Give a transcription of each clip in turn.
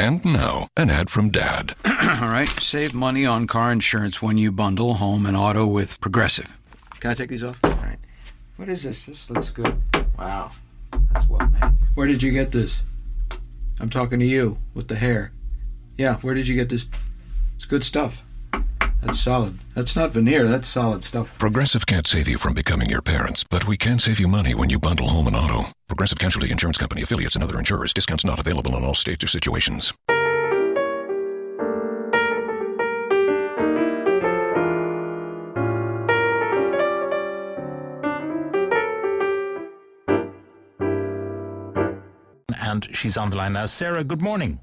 And now, an ad from Dad. All right, save money on car insurance when you bundle home and auto with Progressive. Can I take these off? All right. What is this? This looks good. Wow, that's well made. Where did you get this? I'm talking to you with the hair. Yeah, where did you get this? It's good stuff. That's solid. That's not veneer, that's solid stuff. Progressive can't save you from becoming your parents, but we can save you money when you bundle home and auto. Progressive Casualty Insurance Company, affiliates, and other insurers. Discounts not available in all states or situations. And she's on the line now. Sarah, good morning.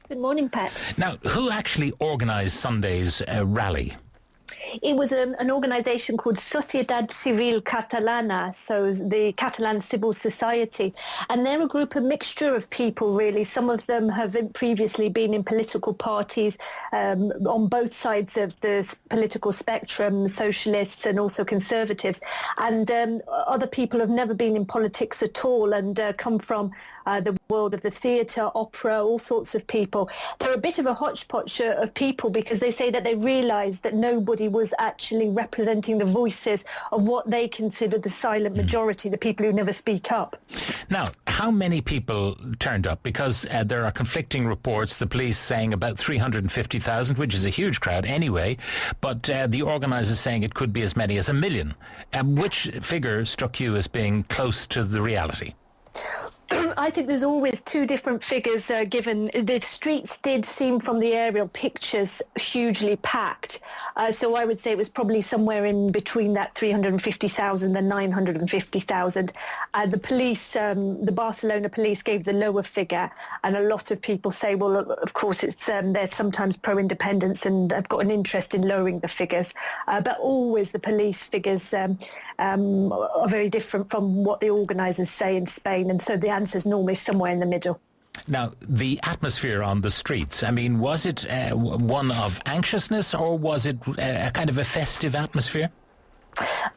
Good morning, Pat. Now, who actually organised Sunday's rally? It was an organisation called Sociedad Civil Catalana, so the Catalan Civil Society. And they're a mixture of people, really. Some of them have previously been in political parties on both sides of the political spectrum, socialists and also conservatives. And other people have never been in politics at all and come from the world of the theatre, opera, all sorts of people. They're a bit of a hodgepodge of people because they say that they realised that nobody was actually representing the voices of what they consider the silent majority, the people who never speak up. Now, how many people turned up? Because there are conflicting reports, the police saying about 350,000, which is a huge crowd anyway, but the organisers saying it could be as many as 1 million. Which figure struck you as being close to the reality? I think there's always two different figures given. The streets did seem from the aerial pictures hugely packed. So I would say it was probably somewhere in between that 350,000 and 950,000. The police, the Barcelona police gave the lower figure. And a lot of people say, well, of course, it's they're sometimes pro-independence and have got an interest in lowering the figures. But always the police figures are very different from what the organisers say in Spain. And so the answer is normally somewhere in the middle. Now, the atmosphere on the streets, I mean, was it one of anxiousness or was it a kind of a festive atmosphere?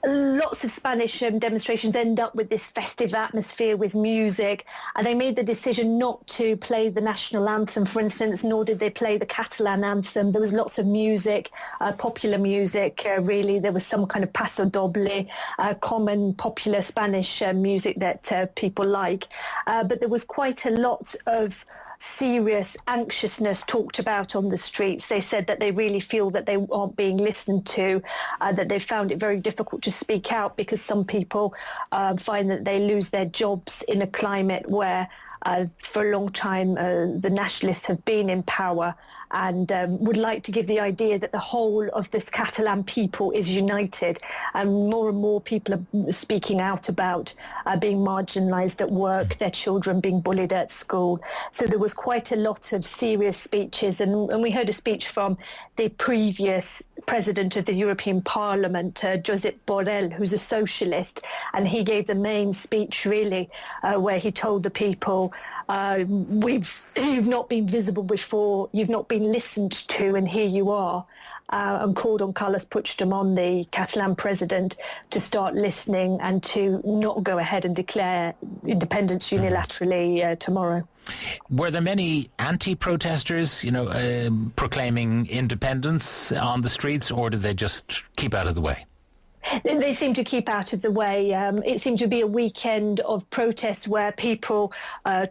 Lots of Spanish demonstrations end up with this festive atmosphere with music, and they made the decision not to play the national anthem, for instance, nor did they play the Catalan anthem. There was lots of music, popular music, really. There was some kind of paso doble, common popular Spanish music that people like. But there was quite a lot of serious anxiousness talked about on the streets. They said that they really feel that they aren't being listened to, that they found it very difficult to speak out because some people find that they lose their jobs in a climate where for a long time the nationalists have been in power and would like to give the idea that the whole of this Catalan people is united. And more people are speaking out about being marginalised at work, their children being bullied at school. So there was quite a lot of serious speeches. And we heard a speech from the previous president of the European Parliament, Josep Borrell, who's a socialist. And he gave the main speech, really, where he told the people, you've not been visible before, you've not been listened to, and here you are, and called on Carles Puigdemont, the Catalan president, to start listening and to not go ahead and declare independence unilaterally tomorrow. Were there many anti-protesters, proclaiming independence on the streets, or did they just keep out of the way? They seem to keep out of the way. It seemed to be a weekend of protests where people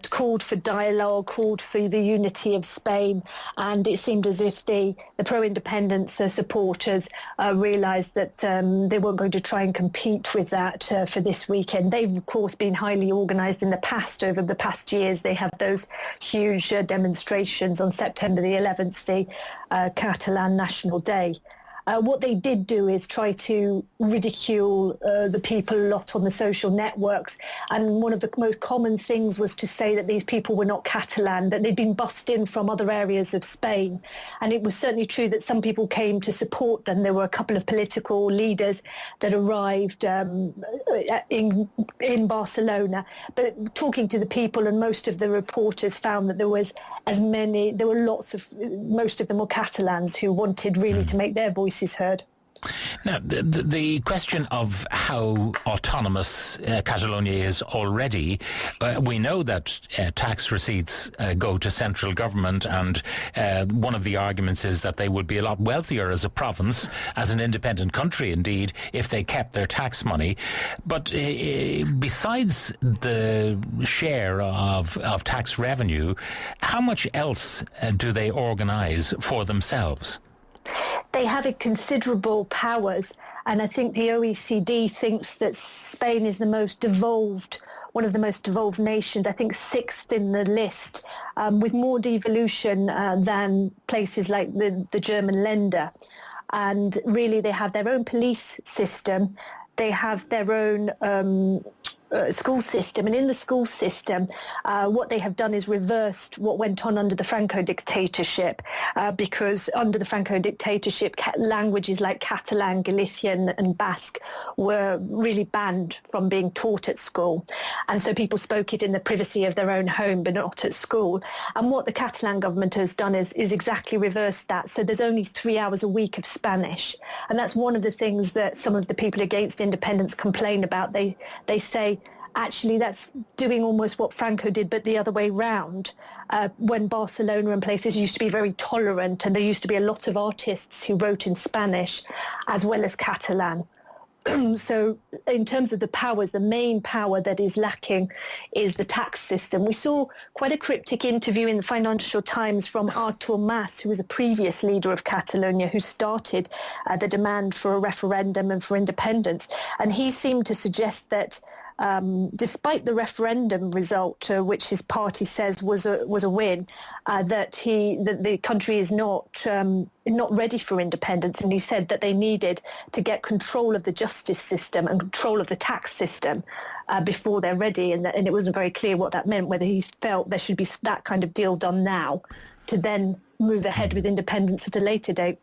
called for dialogue, called for the unity of Spain, and it seemed as if the pro-independence supporters realised that they weren't going to try and compete with that for this weekend. They've, of course, been highly organised in the past. Over the past years, they have those huge demonstrations on September the 11th, the Catalan National Day. What they did do is try to ridicule the people a lot on the social networks. And one of the most common things was to say that these people were not Catalan, that they'd been bussed in from other areas of Spain. And it was certainly true that some people came to support them. There were a couple of political leaders that arrived in Barcelona. But talking to the people, and most of the reporters found that there were most of them were Catalans who wanted really to make their voices heard. Now, the question of how autonomous Catalonia is already, we know that tax receipts go to central government, and one of the arguments is that they would be a lot wealthier as a province, as an independent country indeed, if they kept their tax money. But besides the share of tax revenue, how much else do they organise for themselves? They have considerable powers, and I think the OECD thinks that Spain is the most devolved, one of the most devolved nations, I think sixth in the list, with more devolution than places like the German Länder. And really they have their own police system, they have their own school system, and in the school system what they have done is reversed what went on under the Franco dictatorship, because under the Franco dictatorship languages like Catalan, Galician and Basque were really banned from being taught at school, and so people spoke it in the privacy of their own home but not at school. And what the Catalan government has done is exactly reversed that, so there's only 3 hours a week of Spanish, and that's one of the things that some of the people against independence complain about. They say actually that's doing almost what Franco did, but the other way round. When Barcelona and places used to be very tolerant, and there used to be a lot of artists who wrote in Spanish as well as Catalan. So in terms of the powers, the main power that is lacking is the tax system. We saw quite a cryptic interview in the Financial Times from Artur Mas, who was the previous leader of Catalonia, who started the demand for a referendum and for independence. And he seemed to suggest that despite the referendum result, which his party says was a win, that the country is not ready for independence, and he said that they needed to get control of the justice system and control of the tax system before they're ready, and it wasn't very clear what that meant, whether he felt there should be that kind of deal done now to then move ahead with independence at a later date.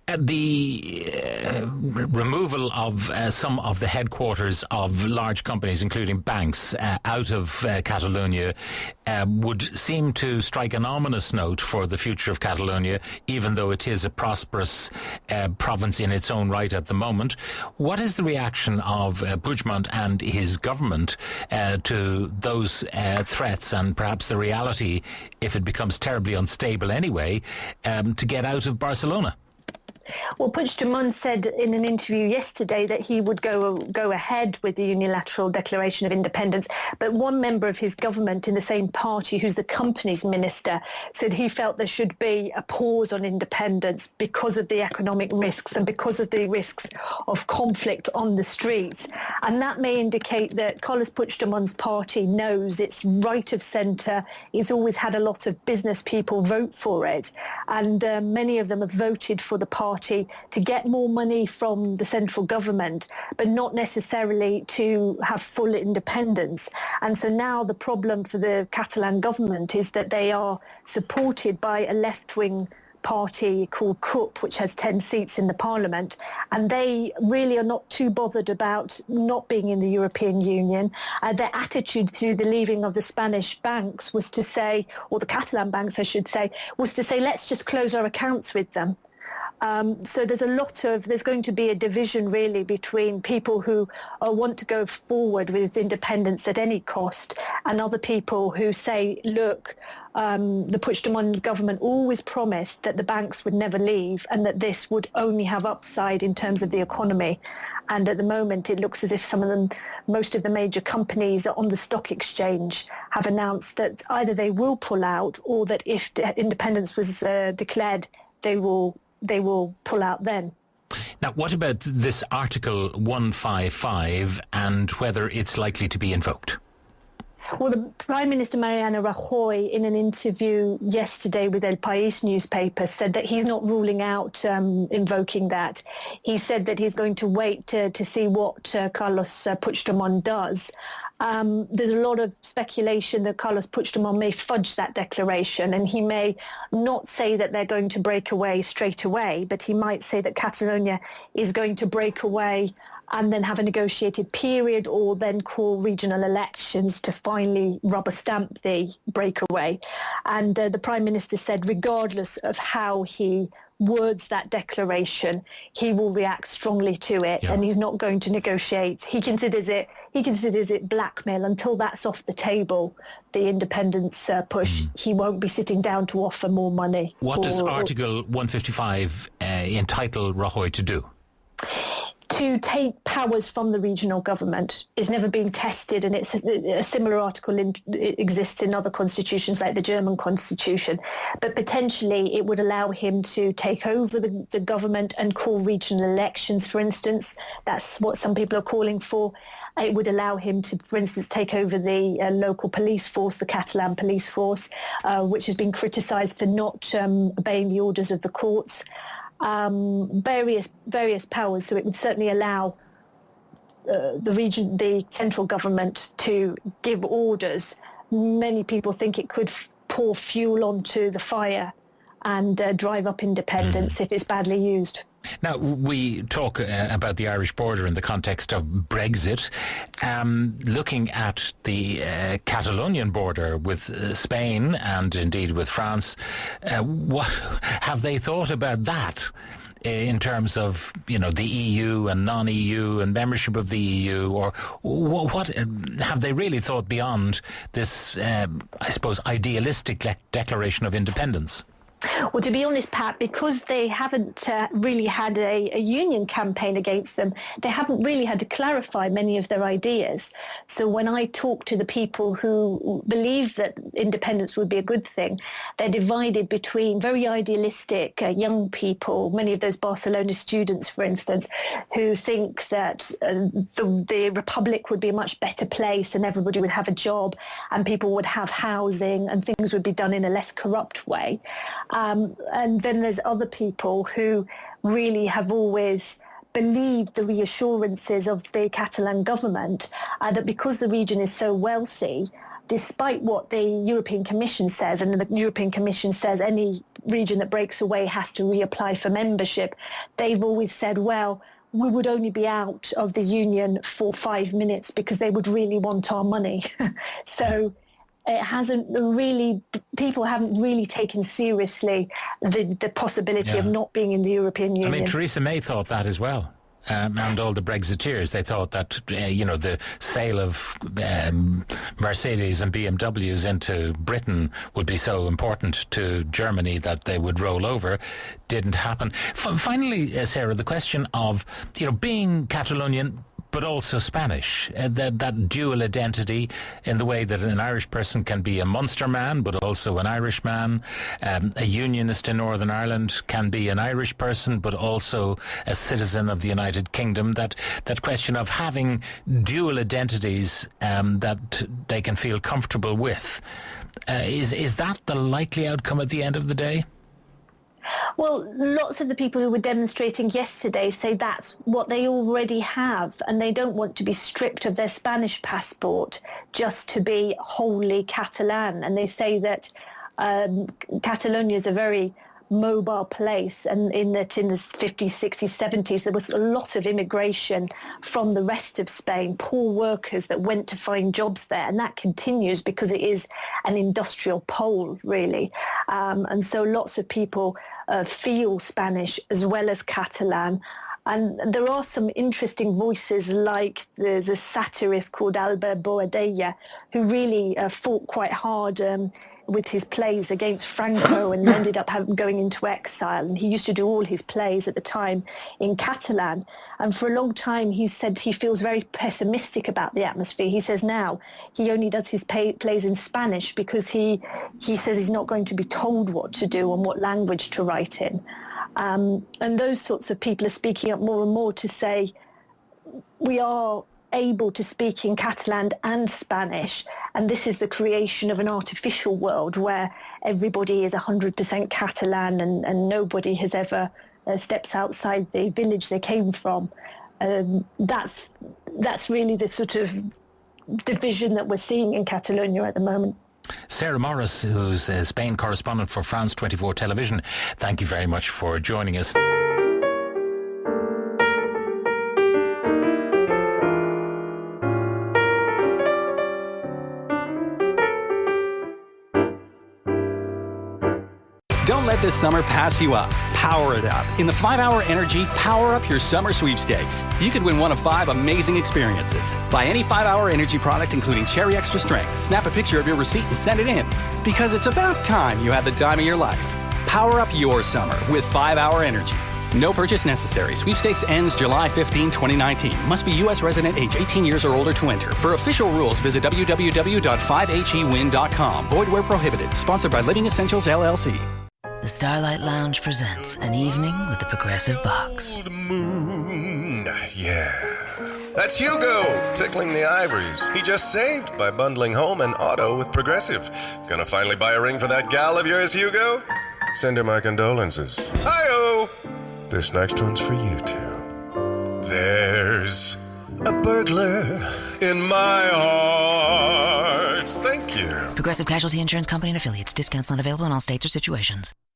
The removal of some of the headquarters of large companies, including banks, out of Catalonia would seem to strike an ominous note for the future of Catalonia, even though it is a prosperous province in its own right at the moment. What is the reaction of Puigdemont and his government to those threats, and perhaps the reality, if it becomes terribly unstable anyway, to get out of Barcelona? Well, Puigdemont said in an interview yesterday that he would go ahead with the unilateral declaration of independence, but one member of his government in the same party, who's the company's minister, said he felt there should be a pause on independence because of the economic risks and because of the risks of conflict on the streets. And that may indicate that Carlos Puigdemont's party knows it's right of centre. He's always had a lot of business people vote for it, and many of them have voted for the party to get more money from the central government, but not necessarily to have full independence. And so now the problem for the Catalan government is that they are supported by a left-wing party called CUP, which has 10 seats in the parliament, and they really are not too bothered about not being in the European Union. Their attitude to the leaving of the Spanish banks was to say, or the Catalan banks I should say, was to say, let's just close our accounts with them. So there's going to be a division really between people who want to go forward with independence at any cost, and other people who say, look, the Puigdemont government always promised that the banks would never leave and that this would only have upside in terms of the economy. And at the moment, it looks as if most of the major companies on the stock exchange have announced that either they will pull out, or that if independence was declared, they will pull out then. Now, what about this Article 155 and whether it's likely to be invoked? Well, the Prime Minister Mariano Rajoy, in an interview yesterday with El País newspaper, said that he's not ruling out invoking that. He said that he's going to wait to see what Carlos Puigdemont does. There's a lot of speculation that Carlos Puigdemont may fudge that declaration, and he may not say that they're going to break away straight away, but he might say that Catalonia is going to break away and then have a negotiated period, or then call regional elections to finally rubber stamp the breakaway. And the Prime Minister said, regardless of how he words that declaration, he will react strongly to it, and he's not going to negotiate. He considers it blackmail. Until that's off the table, the independence push, he won't be sitting down to offer more money. What does Article 155 entitle Rajoy to do? To take powers from the regional government. Is never been tested, and it's a similar article exists in other constitutions like the German constitution, but potentially it would allow him to take over the government and call regional elections, for instance. That's what some people are calling for. It would allow him to, for instance, take over the local police force, the Catalan police force, which has been criticised for not obeying the orders of the courts. Various powers, so it would certainly allow the central government to give orders. Many people think it could pour fuel onto the fire and drive up independence if it's badly used. Now, we talk about the Irish border in the context of Brexit. Looking at the Catalonian border with Spain and indeed with France, what have they thought about that in terms of, the EU and non-EU and membership of the EU? Or what have they really thought beyond this, I suppose, idealistic declaration of independence? Well, to be honest, Pat, because they haven't really had a union campaign against them, they haven't really had to clarify many of their ideas. So when I talk to the people who believe that independence would be a good thing, they're divided between very idealistic young people, many of those Barcelona students, for instance, who think that the Republic would be a much better place and everybody would have a job and people would have housing and things would be done in a less corrupt way. And then there's other people who really have always believed the reassurances of the Catalan government that because the region is so wealthy, despite what the European Commission says, and the European Commission says any region that breaks away has to reapply for membership, they've always said, well, we would only be out of the union for 5 minutes because they would really want our money. So it hasn't really, people haven't really taken seriously the possibility of not being in the European Union. I mean, Theresa May thought that as well. And all the Brexiteers, they thought that, the sale of Mercedes and BMWs into Britain would be so important to Germany that they would roll over. Didn't happen. Finally, Sarah, the question of, being Catalonian but also Spanish, that dual identity in the way that an Irish person can be a Munster man but also an Irish man, a unionist in Northern Ireland can be an Irish person but also a citizen of the United Kingdom, that question of having dual identities that they can feel comfortable with. Is that the likely outcome at the end of the day? Well, lots of the people who were demonstrating yesterday say that's what they already have, and they don't want to be stripped of their Spanish passport just to be wholly Catalan. And they say that Catalonia is a very mobile place, and in the 50s, 60s, 70s, there was a lot of immigration from the rest of Spain, poor workers that went to find jobs there, and that continues because it is an industrial pole, really. And so lots of people feel Spanish as well as Catalan. And there are some interesting voices, like there's a satirist called Albert Boadella, who really fought quite hard with his plays against Franco and ended up going into exile. And he used to do all his plays at the time in Catalan. And for a long time, he said he feels very pessimistic about the atmosphere. He says now he only does his plays in Spanish because he says he's not going to be told what to do and what language to write in. And those sorts of people are speaking up more and more to say we are able to speak in Catalan and Spanish, and this is the creation of an artificial world where everybody is 100% Catalan and nobody has ever steps outside the village they came from. That's really the sort of division that we're seeing in Catalonia at the moment. Sarah Morris, who's a Spain correspondent for France 24 Television, thank you very much for joining us. Don't let this summer pass you up. Power it up in the 5-Hour Energy Power Up Your Summer Sweepstakes. You could win one of 5 amazing experiences. Buy any 5-Hour Energy product, including Cherry Extra Strength. Snap a picture of your receipt and send it in. Because it's about time you had the time of your life. Power up your summer with 5-Hour Energy. No purchase necessary. Sweepstakes ends July 15, 2019. Must be U.S. resident age 18 years or older to enter. For official rules, visit www.5hewin.com. Void where prohibited. Sponsored by Living Essentials, LLC. The Starlight Lounge presents an evening with the Progressive Box. Old moon, yeah. That's Hugo, tickling the ivories. He just saved by bundling home and auto with Progressive. Gonna finally buy a ring for that gal of yours, Hugo? Send her my condolences. Hi-oh! This next one's for you two. There's a burglar in my heart. Thank you. Progressive Casualty Insurance Company and Affiliates. Discounts not available in all states or situations.